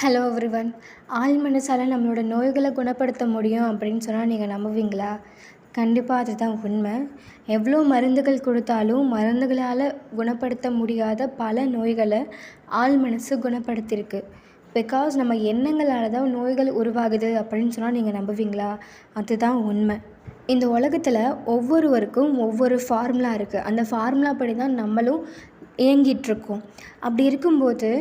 Hello everyone. ஆள் மனசால் நம்மளோட நோய்களை குணப்படுத்த முடியும் அப்படின்னு சொன்னால் நீங்கள் நம்புவீங்களா? கண்டிப்பாக அதுதான் உண்மை. எவ்வளோ மருந்துகள் கொடுத்தாலும் மருந்துகளால் குணப்படுத்த முடியாத பல நோய்களை ஆள் மனசு குணப்படுத்தியிருக்கு. பிகாஸ் நம்ம எண்ணங்களால் தான் நோய்கள் உருவாகுது அப்படின்னு சொன்னால் நீங்கள் நம்புவீங்களா? அதுதான் உண்மை. இந்த உலகத்தில் ஒவ்வொருவருக்கும் ஒவ்வொரு ஃபார்முலா இருக்குது. அந்த ஃபார்முலா படி தான் நம்மளும் இயங்கிகிட்ருக்கோம். அப்படி இருக்கும்போது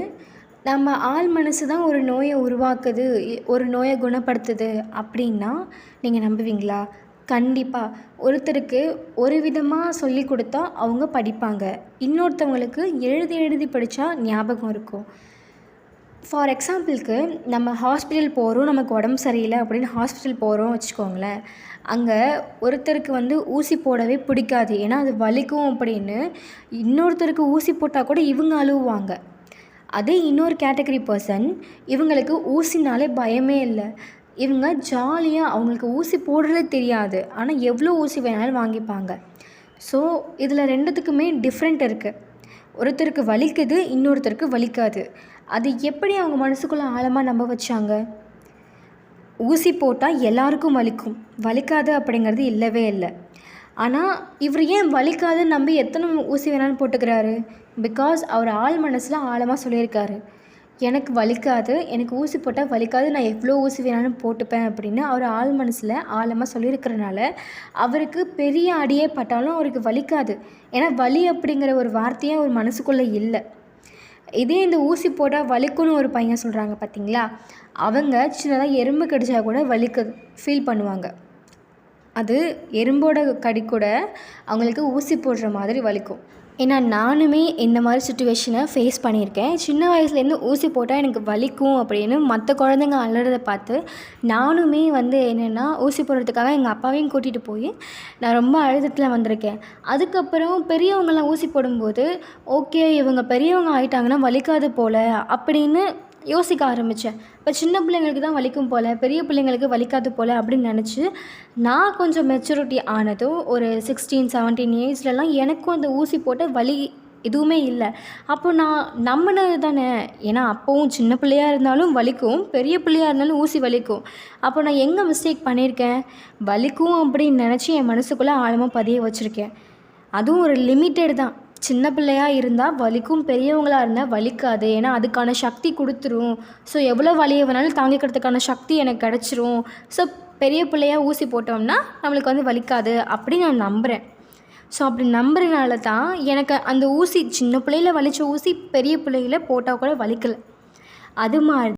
நம்ம ஆள் மனசு தான் ஒரு நோயை உருவாக்குது, ஒரு நோயை குணப்படுத்துது அப்படின்னா நீங்கள் நம்புவீங்களா? கண்டிப்பாக. ஒருத்தருக்கு ஒரு விதமாக சொல்லி கொடுத்தா அவங்க படிப்பாங்க. இன்னொருத்தவங்களுக்கு எழுதி எழுதி படித்தா ஞாபகம் இருக்கும். ஃபார் எக்ஸாம்பிளுக்கு நம்ம ஹாஸ்பிட்டல் போகிறோம், நமக்கு உடம்பு சரியில்லை அப்படின்னு ஹாஸ்பிட்டல் போகிறோம் வச்சுக்கோங்களேன். அங்கே ஒருத்தருக்கு ஊசி போடவே பிடிக்காது. ஏன்னா அது வலிக்கும் அப்படின்னு. இன்னொருத்தருக்கு ஊசி போட்டால் கூட இவங்க அழுவாங்க. அதே இன்னொரு கேட்டகரி பர்சன், இவங்களுக்கு ஊசினாலே பயமே இல்லை. இவங்க ஜாலியாக அவங்களுக்கு ஊசி போடுறதே தெரியாது. ஆனால் எவ்வளோ ஊசி வேணாலும் வாங்கிப்பாங்க. ஸோ இதில் ரெண்டுத்துக்குமே டிஃப்ரெண்ட் இருக்குது. ஒருத்தருக்கு வலிக்குது, இன்னொருத்தருக்கு வலிக்காது. அது எப்படி அவங்க மனசுக்குள்ளே ஆழமாக நம்ப வச்சாங்க? ஊசி போட்டால் எல்லாருக்கும் வலிக்கும், வலிக்காது அப்படிங்கிறது இல்லவே இல்லை. ஆனால் இவர் ஏன் வலிக்காதுன்னு நம்பி எத்தனை ஊசி வேணாலும் போட்டுக்கிறாரு? பிகாஸ் அவர் ஆள் மனசில் ஆழமாக சொல்லியிருக்காரு, எனக்கு வலிக்காது, எனக்கு ஊசி போட்டால் வலிக்காது, நான் எவ்வளோ ஊசி வேணாலும் போட்டுப்பேன் அப்படின்னு அவர் ஆள் மனசில் ஆழமாக சொல்லியிருக்கிறனால அவருக்கு பெரிய அடியே பட்டாலும் அவருக்கு வலிக்காது. ஏன்னா வலி அப்படிங்கிற ஒரு வார்த்தையே அவர் மனசுக்குள்ளே இல்லை. இதே இந்த ஊசி போட்டால் வலிக்கும்னு ஒரு பையன் சொல்கிறாங்க பார்த்தீங்களா, அவங்க சின்னதாக எறும்பு கடிச்சா கூட வலிக்குது ஃபீல் பண்ணுவாங்க. அது எறும்போட கடி கூட அவங்களுக்கு ஊசி போடுற மாதிரி வலிக்கும். ஏன்னா நானுமே இந்த மாதிரி சுச்சுவேஷனை ஃபேஸ் பண்ணியிருக்கேன். சின்ன வயசுலேருந்து ஊசி போட்டால் எனக்கு வலிக்கும் அப்படின்னு மற்ற குழந்தைங்க அழுறதை பார்த்து நானுமே என்னென்னா ஊசி போடுறதுக்காக எங்கள் அப்பாவையும் கூட்டிகிட்டு போய் நான் ரொம்ப அழுதத்தில் வந்திருக்கேன். அதுக்கப்புறம் பெரியவங்களாம் ஊசி போடும்போது ஓகே இவங்க பெரியவங்க ஆகிட்டாங்கன்னா வலிக்காது போல் அப்படின்னு யோசிக்க ஆரம்பித்தேன். இப்போ சின்ன பிள்ளைங்களுக்கு தான் வலிக்கும் போல், பெரிய பிள்ளைங்களுக்கு வலிக்காது போல் அப்படின்னு நினச்சி நான் கொஞ்சம் மெச்சூரிட்டி ஆனதும் ஒரு 16-17 ஏஜ்லலாம் எனக்கும் அந்த ஊசி போட்ட வலி எதுவுமே இல்லை. அப்போ நான் நம்பினது தானே. ஏன்னா அப்போவும் சின்ன பிள்ளையாக இருந்தாலும் வலிக்கும், பெரிய பிள்ளையாக இருந்தாலும் ஊசி வலிக்கும். அப்போ நான் எங்கே மிஸ்டேக் பண்ணியிருக்கேன்? வலிக்கும் அப்படின்னு நினச்சி என் மனசுக்குள்ளே ஆழமாக பதிய வச்சுருக்கேன். அதுவும் ஒரு லிமிட்டட் தான். சின்ன பிள்ளையாக இருந்தால் வலிக்கும், பெரியவங்களாக இருந்தால் வலிக்காது. ஏன்னா அதுக்கான சக்தி கொடுத்துரும். ஸோ எவ்வளோ வலியை வேணாலும் தாங்கிக்கிறதுக்கான சக்தி எனக்கு கிடச்சிரும். ஸோ பெரிய பிள்ளையாக ஊசி போட்டோம்னா நம்மளுக்கு வலிக்காது அப்படி நான் நம்புகிறேன். ஸோ அப்படி நம்புறதுனால தான் எனக்கு அந்த ஊசி சின்ன பிள்ளையில் வலித்த ஊசி பெரிய பிள்ளையில் போட்டால் கூட வலிக்கலை. அது மாதிரி